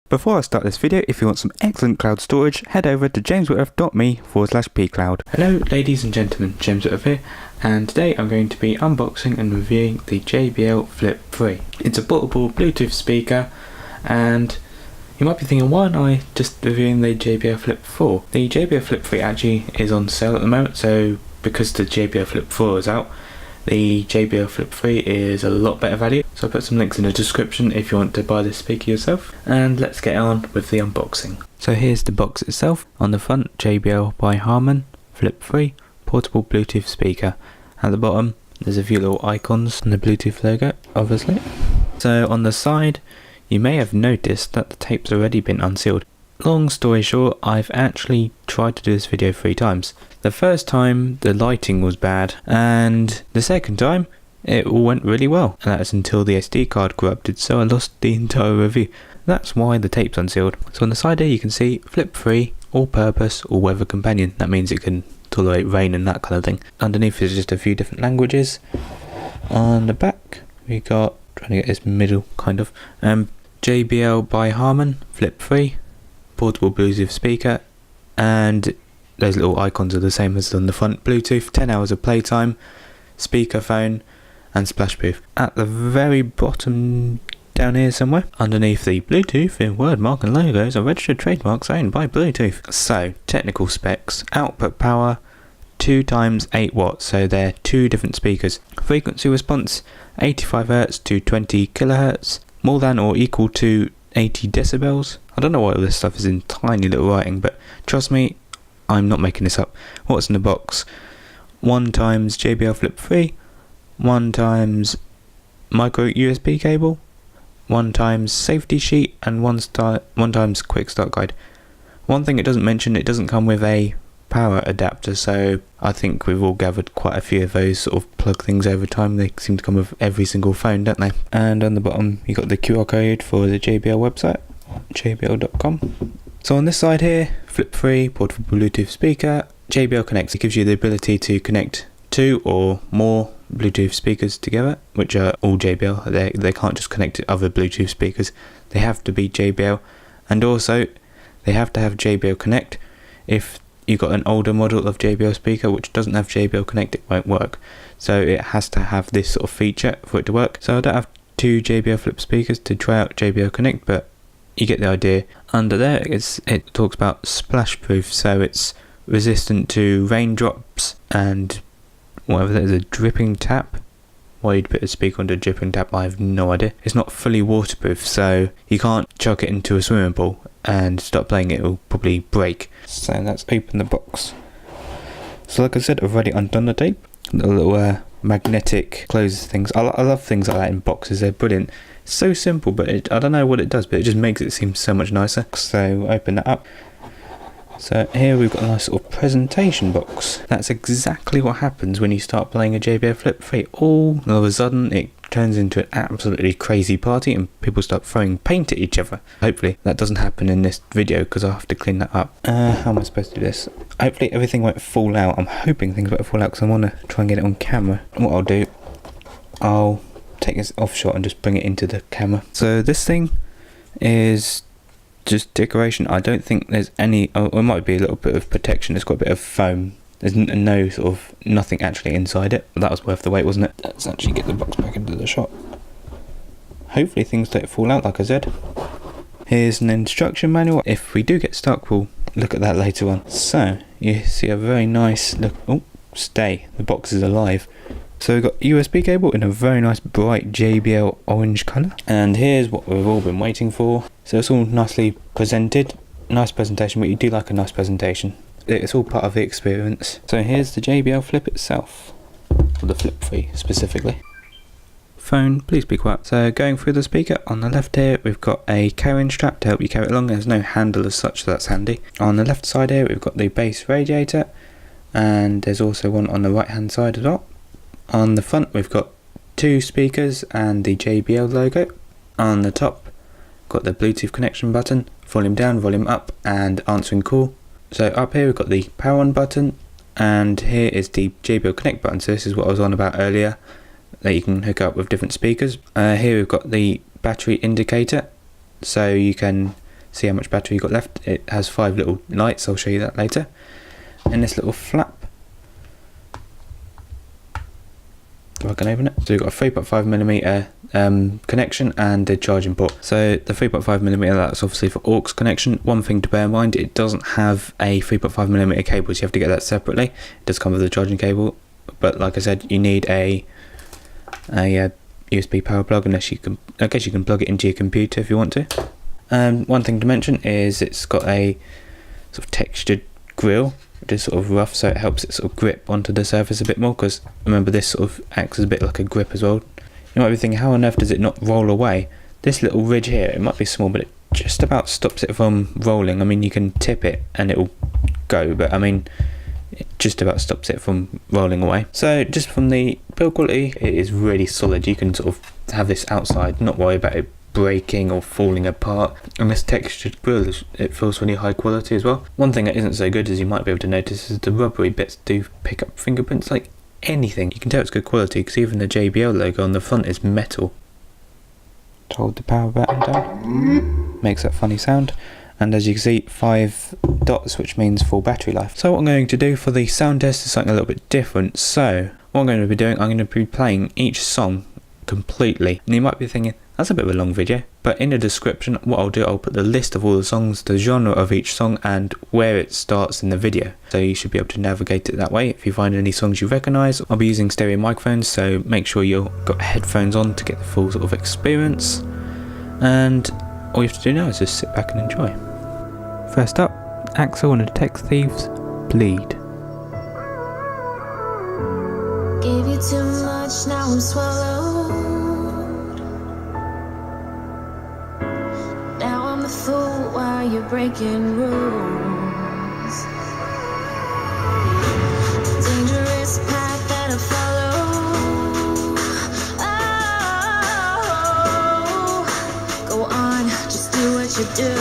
Before I start this video, if you want some excellent cloud storage, head over to jameswhitworth.me/pcloud. Hello ladies and gentlemen, James Whitworth here, and today I'm going to be unboxing and reviewing the JBL Flip 3. It's a portable Bluetooth speaker, and you might be thinking, why aren't I just reviewing the JBL Flip 4? The JBL Flip 3 actually is on sale at the moment, so because the JBL Flip 4 is out, the JBL Flip 3 is a lot better value. So I'll put some links in the description if you want to buy this speaker yourself. And let's get on with the unboxing. So here's the box itself. On the front, JBL by Carmen Flip 3 portable Bluetooth speaker. At the bottom, there's a few little icons and the Bluetooth logo, obviously. So on the side, you may have noticed that the tape's already been unsealed. Long story short, I've actually tried to do this video 3 times. The first time the lighting was bad, and the second time it all went really well, and that's until the SD card corrupted, so I lost the entire review. That's why the tape's unsealed. So on the side here you can see Flip 3, all purpose, all weather companion. That means it can tolerate rain and that kind of thing. Underneath is just a few different languages. On the back we got, trying to get this middle kind of, JBL by Carmen Flip 3 portable Bluetooth speaker, and those little icons are the same as on the front. Bluetooth, 10 hours of playtime, speakerphone, and splashproof. At the very bottom down here somewhere, underneath the Bluetooth in wordmark and logos are registered trademarks owned by Bluetooth. So, technical specs: output power 2 times 8 watts, so they're 2 different speakers. Frequency response 85Hz to 20 kHz, more than or equal to 80 decibels. I don't know why all this stuff is in tiny little writing, but trust me, I'm not making this up. What's in the box? 1 times JBL Flip 3, 1 times micro USB cable, 1 times safety sheet, and 1 times quick start guide. One thing it doesn't mention, it doesn't come with a power adapter, so I think we've all gathered quite a few of those sort of plug things over time. They seem to come with every single phone, don't they? And on the bottom you got the QR code for the JBL website, jbl.com. So on this side here, Flip 3 portable Bluetooth speaker, JBL Connect. It gives you the ability to connect 2 or more Bluetooth speakers together, which are all JBL. They can't just connect to other Bluetooth speakers. They have to be JBL, and also they have to have JBL Connect. If you've got an older model of JBL speaker which doesn't have JBL Connect, it won't work. So it has to have this sort of feature for it to work. So I don't have 2 JBL Flip speakers to try out JBL Connect, but you get the idea. Under there it talks about splashproof, so it's resistant to raindrops and whatever. There's a dripping tap. Why you'd put a speaker under a dripping tap, I have no idea. It's not fully waterproof, so you can't chuck it into a swimming pool and start playing it, will probably break. So let's open the box. So like I said, I've already undone the tape. The little magnetic closes things. I love things like that in boxes, they're brilliant. It's so simple, but I don't know what it does, but it just makes it seem so much nicer. So open that up. So here we've got a nice little presentation box. That's exactly what happens when you start playing a JBL Flip 3. All of a sudden it turns into an absolutely crazy party and people start throwing paint at each other. Hopefully that doesn't happen in this video because I'll have to clean that up. How am I supposed to do this? Hopefully everything won't fall out. I'm hoping things won't fall out because I want to try and get it on camera. And what I'll do, I'll take this off shot and just bring it into the camera. So this thing is just decoration. I don't think there's any, it might be a little bit of protection. It's got a bit of foam. There's no sort of nothing actually inside it. But that was worth the wait, wasn't it? Let's actually get the box back into the shot. Hopefully things don't fall out, like I said. Here's an instruction manual. If we do get stuck, we'll look at that later on. So you see a very nice look. Oh, stay. The box is alive. So we've got USB cable in a very nice bright JBL orange colour. And here's what we've all been waiting for. So it's all nicely presented. Nice presentation, but you do like a nice presentation. It's all part of the experience. So here's the JBL Flip itself. Or the Flip 3 specifically. Phone, please be quiet. So going through the speaker, on the left here we've got a carrying strap to help you carry it along. There's no handle as such, so that's handy. On the left side here we've got the bass radiator. And there's also one on the right hand side as well. On the front we've got 2 speakers and the JBL logo. On the top got the Bluetooth connection button, volume down, volume up, and answering call. So up here we've got the power on button, and here is the JBL Connect button. So this is what I was on about earlier, that you can hook up with different speakers. Here we've got the battery indicator, so you can see how much battery you got left. It has 5 little lights, I'll show you that later. And this little flap, if I can open it. So you've got a 3.5mm connection and a charging port. So the 3.5mm, that's obviously for aux connection. One thing to bear in mind, it doesn't have a 3.5mm cable, so you have to get that separately. It does come with a charging cable, but like I said, you need a USB power plug, unless you can, I guess you can plug it into your computer if you want to. One thing to mention is it's got a sort of textured grill, which is sort of rough, so it helps it sort of grip onto the surface a bit more, because remember, this sort of acts as a bit like a grip as well. You might be thinking, how on earth does it not roll away? This little ridge here, it might be small, but it just about stops it from rolling. I mean, you can tip it and it will go, but I mean, it just about stops it from rolling away. So just from the build quality, it is really solid. You can sort of have this outside, not worry about it breaking or falling apart. And this textured grill, it feels really high quality as well. One thing that isn't so good, as you might be able to notice, is the rubbery bits do pick up fingerprints like anything. You can tell it's good quality because even the JBL logo on the front is metal. Hold the power button down, makes that funny sound. And as you can see, 5 dots, which means full battery life. So what I'm going to do for the sound test is something a little bit different. So what I'm going to be doing, I'm going to be playing each song completely. And you might be thinking, that's a bit of a long video. But in the description, what I'll do, I'll put the list of all the songs, the genre of each song, and where it starts in the video. So you should be able to navigate it that way. If you find any songs you recognise, I'll be using stereo microphones, so make sure you've got headphones on to get the full sort of experience. And all you have to do now is just sit back and enjoy. First up, Axol and the Thieves, Bleed. Gave you too much, now I'm swallowed. Now I'm the fool while you're breaking rules. Dangerous path that I follow. Oh, go on, just do what you do.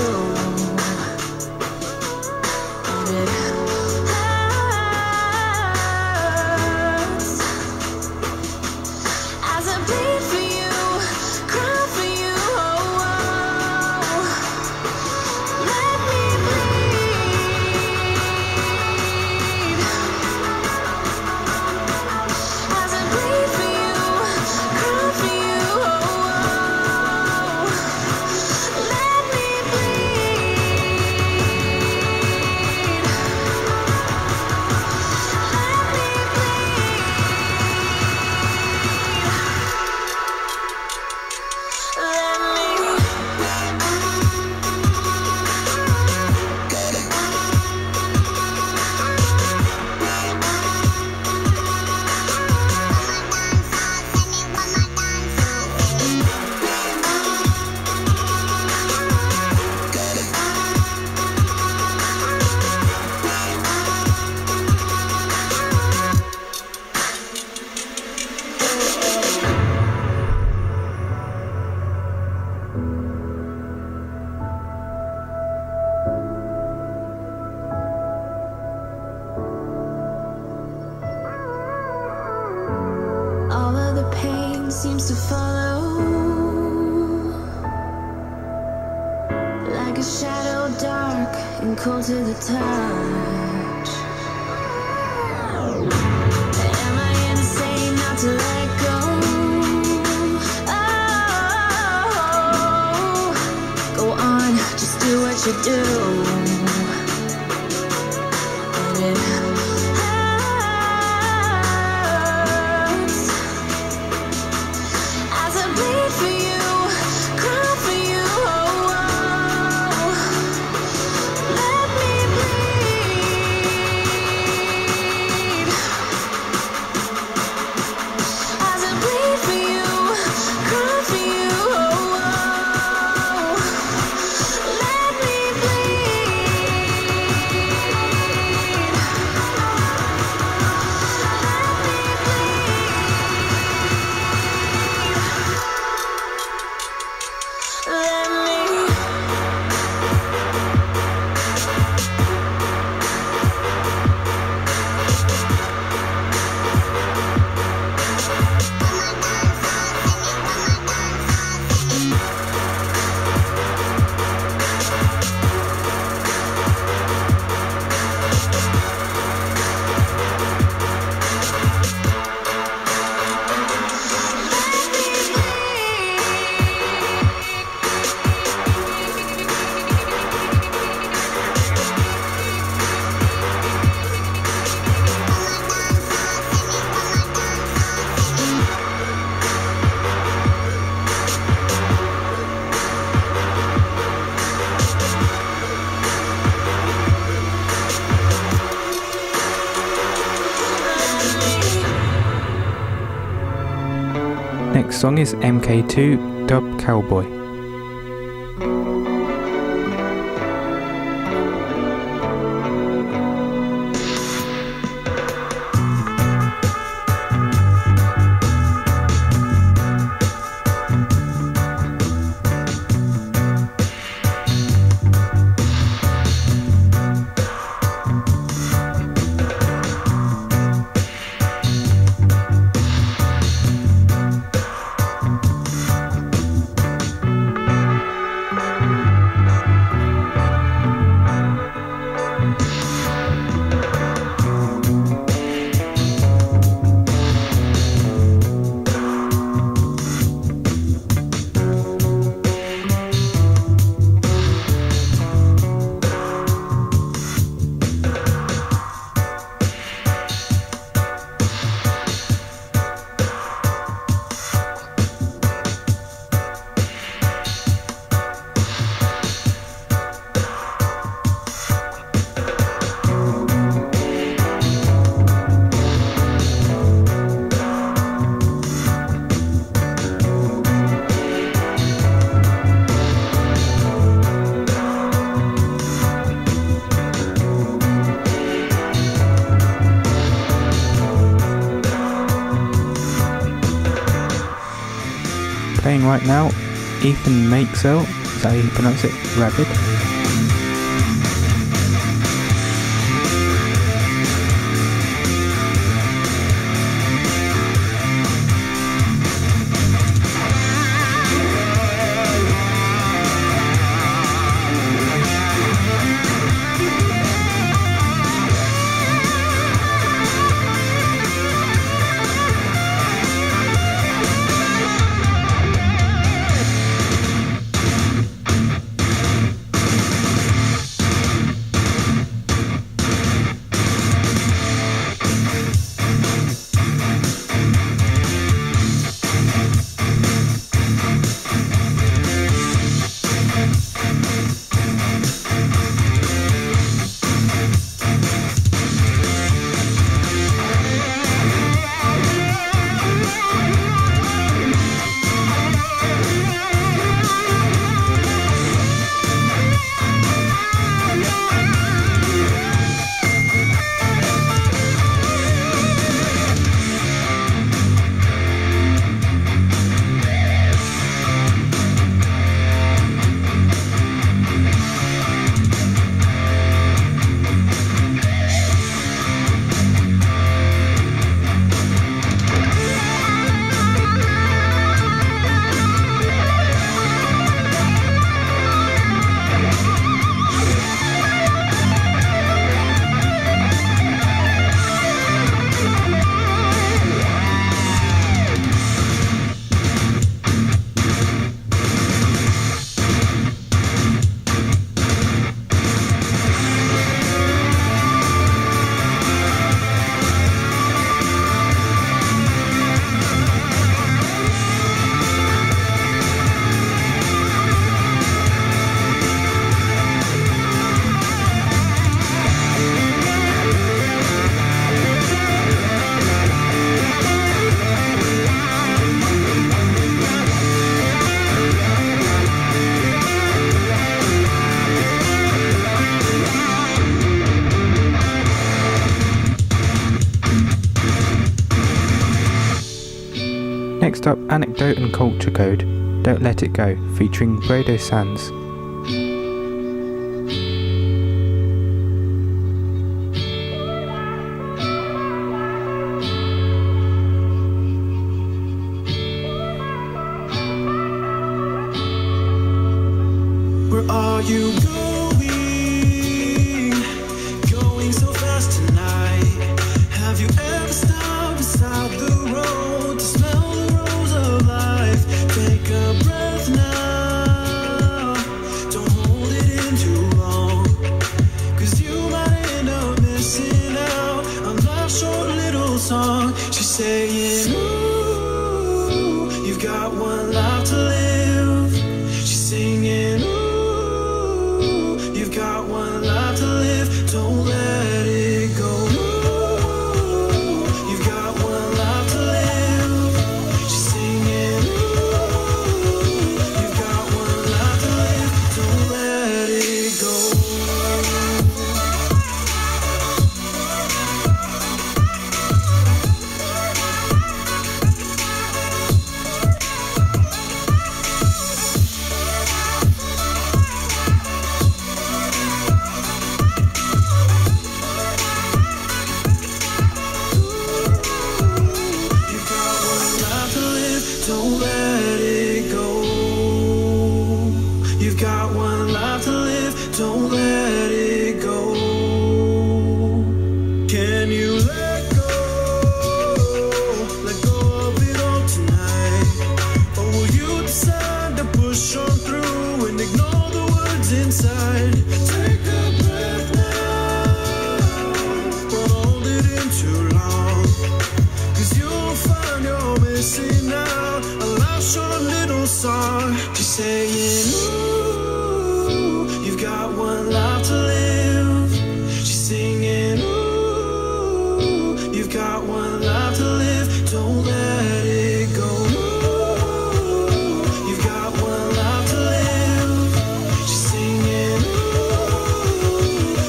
Seems to follow like a shadow, dark and cold to the touch. Am I insane not to let go? Oh, go on, just do what you do. Bleed. Next song is MK2 Dub Cowboy. Playing right now, Meixsell, is that how you pronounce it? Rabid. Next up, Anikdote and Culture Code, Don't Let It Go, featuring Brado Sanz. Where are you going? Going so fast tonight. Have you ever stopped beside the road to smell the rose of life? Take a breath now. inside. Take a breath now. Don't hold it in too long. 'Cause you'll find you're missing out. A life's short little song. She's saying, ooh, you've got one life to live. She's singing, ooh, you've got one life to live. Don't let it go. Ooh, you've got one life to live. She's singing, ooh,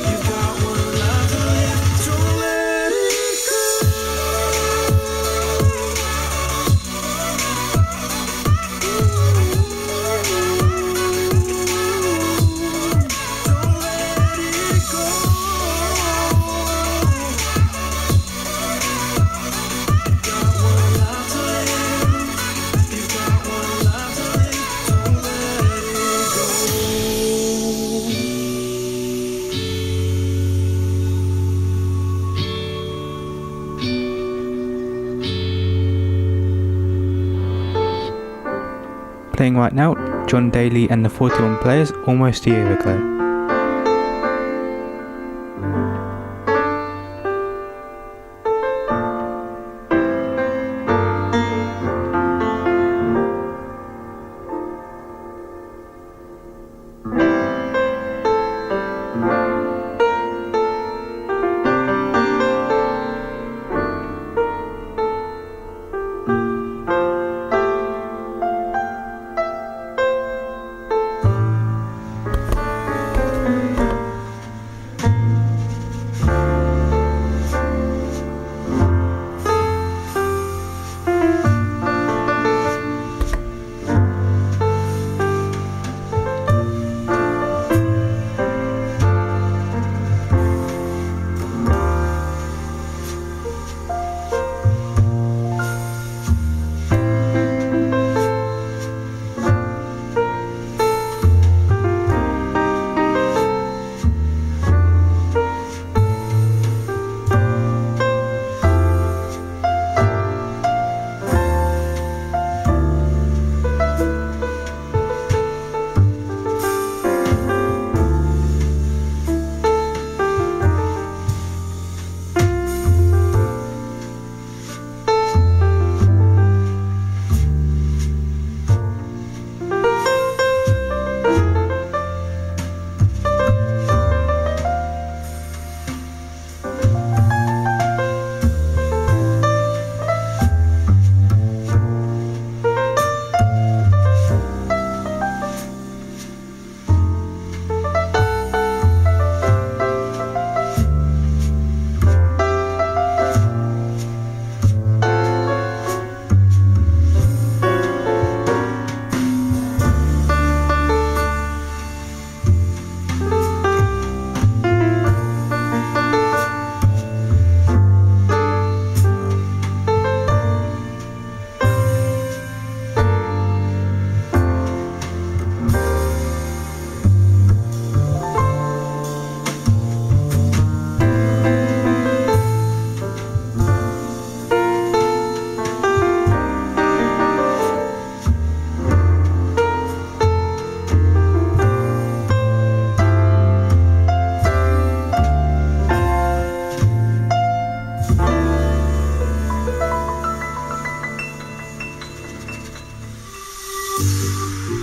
you've got one life to live. Don't let it go. Don't let it go. You've got one life to live. You've got one life to live. Don't let it go. Playing right now, John Deley and the 41 Players, Almost a Year Ago.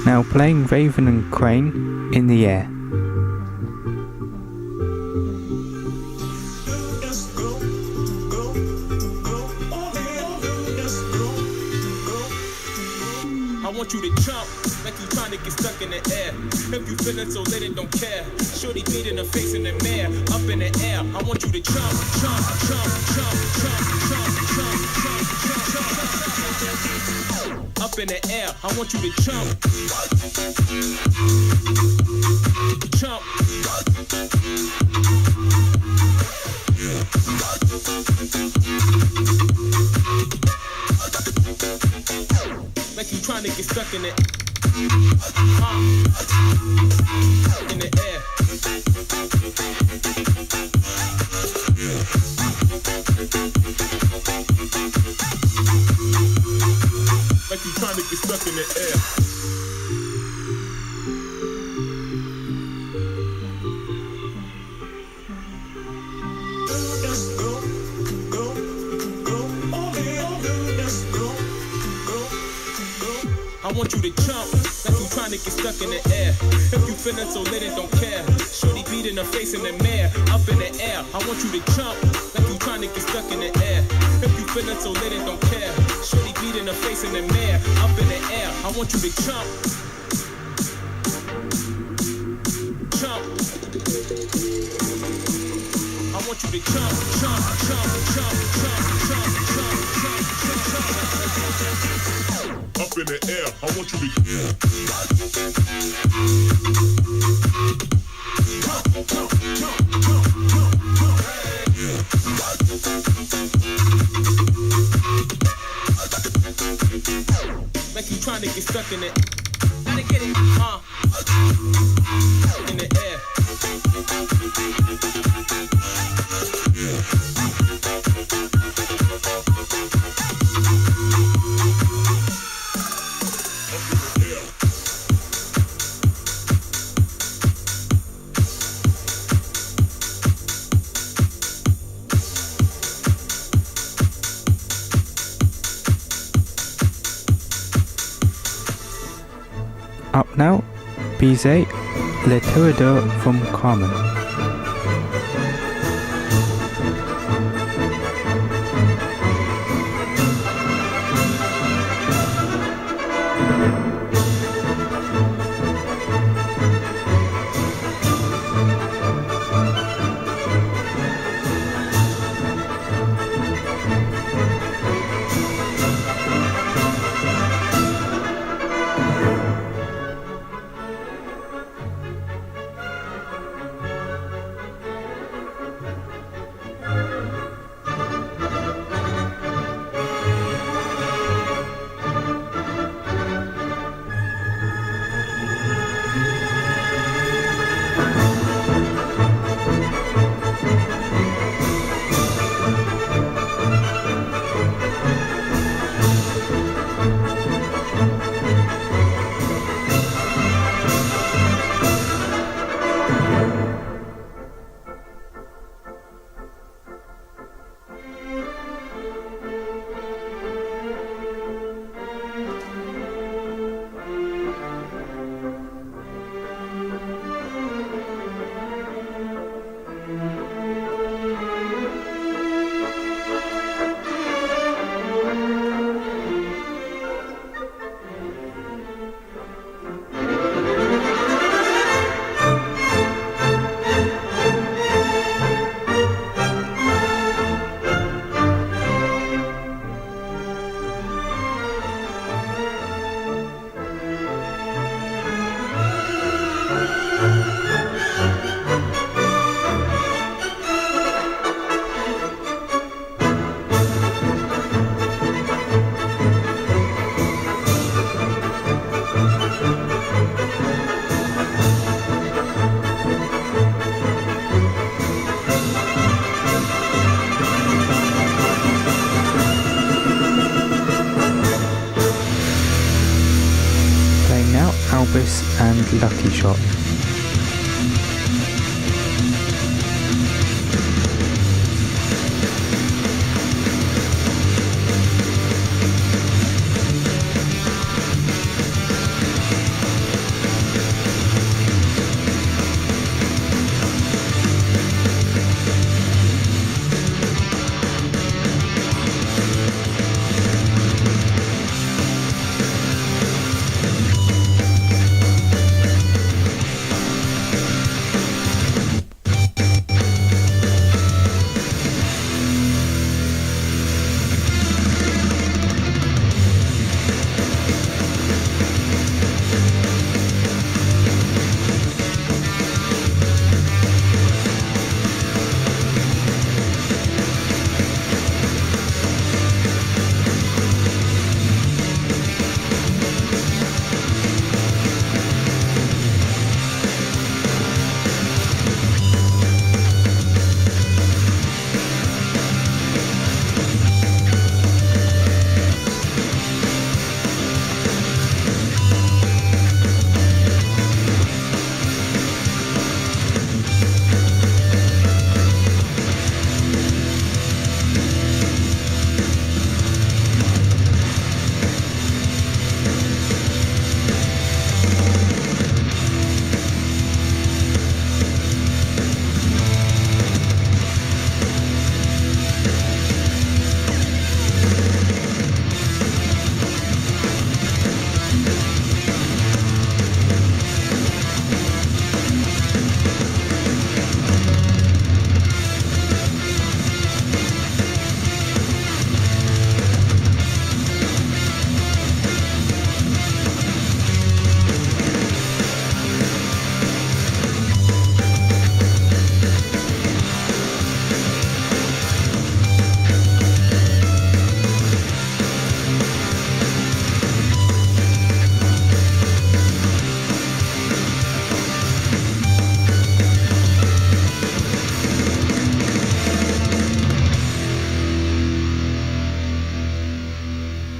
Now playing Raven and Kreyn, In the Air. I want you to jump, like you trying to get stuck in the air. If you feeling so lit, it don't care. Shorty beat in the face in the mirror, up in the air. I want you to jump, jump, jump, jump, jump, jump, jump, jump, jump, jump. Up in the air, I want you to jump. Jump. Like you trying to get stuck in it. In the air. Like you trying to get stuck in the air. want you to jump like you trying to get stuck in the air. If you feeling so lit and don't care, shorty beating her face in the mirror, up in the air. I want you to jump like you trying to get stuck in the air. If you feeling so lit and don't care, shorty beating her face in the mirror, up in the air. I want you to jump. Jump. I want you to jump, jump, jump, jump, jump, jump, jump, jump, jump, jump. Up in the air, I want you to jump, jump, jump, jump, jump. Like you trying to get stuck in it. Gotta get it, in the air. Up now, Bizet, Le Toreadors from Carmen. ALBIS and Lucky Shot.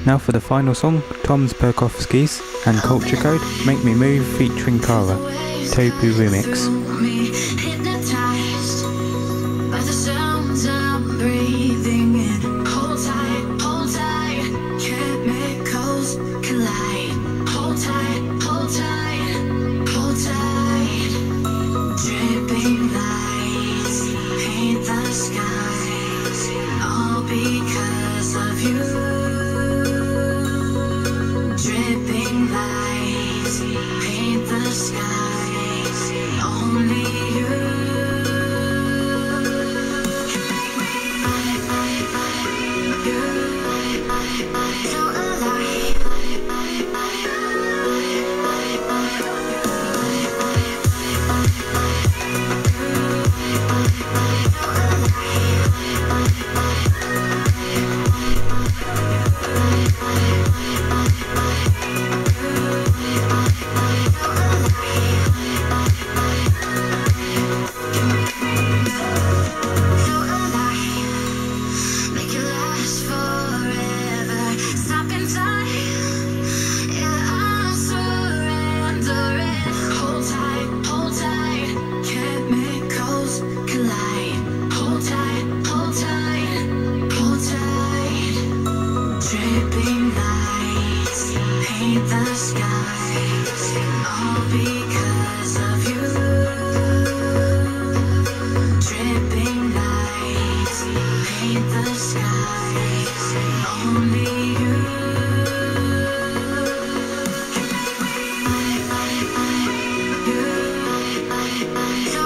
Now for the final song, Tom's Burkovskis and Culture Code, Make Me Move featuring Karra, Tobu remix. Hypnotized by the sounds I'm breathing in. Hold tight, chemicals collide. Hold tight, hold tight, hold tight. Dripping lights paint the skies, all because of you. Dripping lights paint the skies, only you. So alive. Make it last forever. Stop in time. Yeah, I'm surrendering. Hold tight, chemicals collide. Hold tight, hold tight, hold tight. Dripping lights paint the skies, all because of you. Dripping lights paint the skies, only you. So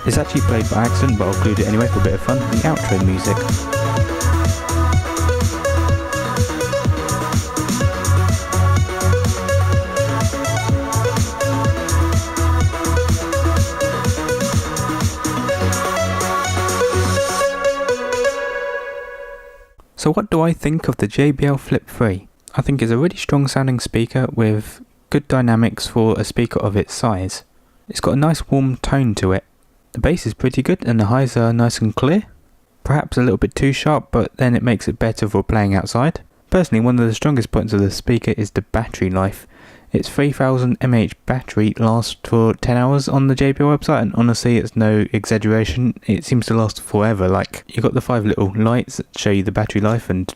It's actually played by accident, but I'll include it anyway for a bit of fun, the outro music. So what do I think of the JBL Flip 3? I think it's a really strong sounding speaker with good dynamics for a speaker of its size. It's got a nice warm tone to it. The bass is pretty good and the highs are nice and clear. Perhaps a little bit too sharp, but then it makes it better for playing outside. Personally, one of the strongest points of the speaker is the battery life. Its 3000 mAh battery lasts for 10 hours on the JBL website, and honestly it's no exaggeration, it seems to last forever. Like, you've got the 5 little lights that show you the battery life and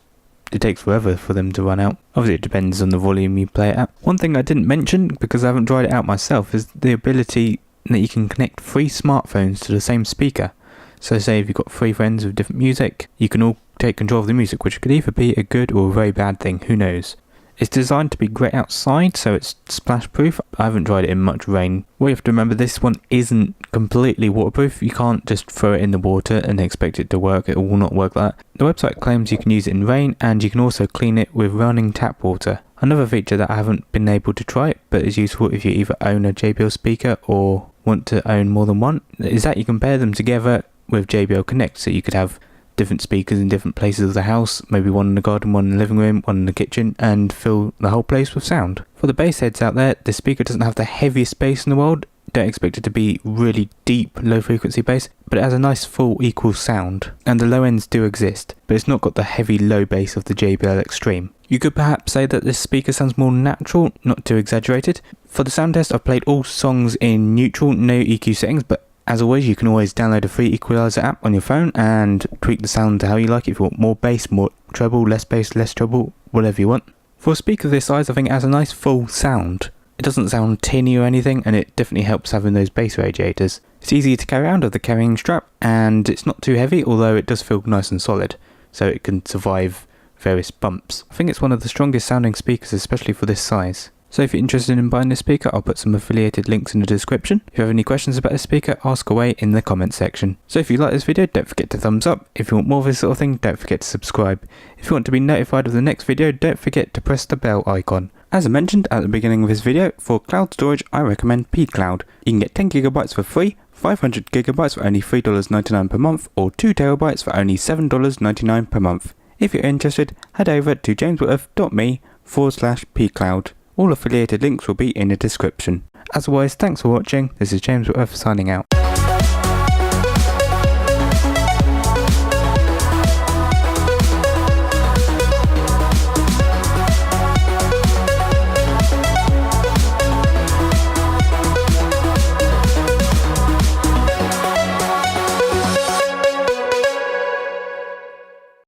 it takes forever for them to run out. Obviously it depends on the volume you play it at. One thing I didn't mention, because I haven't tried it out myself, is the ability that you can connect 3 smartphones to the same speaker. So say if you've got 3 friends with different music, you can all take control of the music, which could either be a good or a very bad thing, who knows. It's designed to be great outside, so it's splash proof. I haven't tried it in much rain. What you have to remember, this one isn't completely waterproof. You can't just throw it in the water and expect it to work. It will not work like that. The website claims you can use it in rain, and you can also clean it with running tap water. Another feature that I haven't been able to try it, but is useful if you either own a JBL speaker or want to own more than one, is that you can pair them together with JBL Connect, so you could have different speakers in different places of the house, maybe one in the garden, one in the living room, one in the kitchen, and fill the whole place with sound. For the bass heads out there, the speaker doesn't have the heaviest bass in the world. Don't expect it to be really deep, low frequency bass, but it has a nice full equal sound, and the low ends do exist, but it's not got the heavy low bass of the JBL Extreme. You could perhaps say that this speaker sounds more natural, not too exaggerated. For the sound test, I've played all songs in neutral, no EQ settings, but as always, you can always download a free equalizer app on your phone and tweak the sound to how you like it. If you want more bass, more treble, less bass, less treble, whatever you want. For a speaker this size, I think it has a nice full sound. It doesn't sound tinny or anything, and it definitely helps having those bass radiators. It's easy to carry around with the carrying strap, and it's not too heavy, although it does feel nice and solid, so it can survive various bumps. I think it's one of the strongest sounding speakers, especially for this size. So if you're interested in buying this speaker, I'll put some affiliated links in the description. If you have any questions about this speaker, ask away in the comments section. So if you like this video, don't forget to thumbs up. If you want more of this sort of thing, don't forget to subscribe. If you want to be notified of the next video, don't forget to press the bell icon. As I mentioned at the beginning of this video, for cloud storage I recommend pCloud. You can get 10GB for free, 500GB for only $3.99 per month, or 2TB for only $7.99 per month. If you're interested, head over to jameswhitworth.me/pcloud. All affiliated links will be in the description. As always, thanks for watching. This is James Whitworth signing out.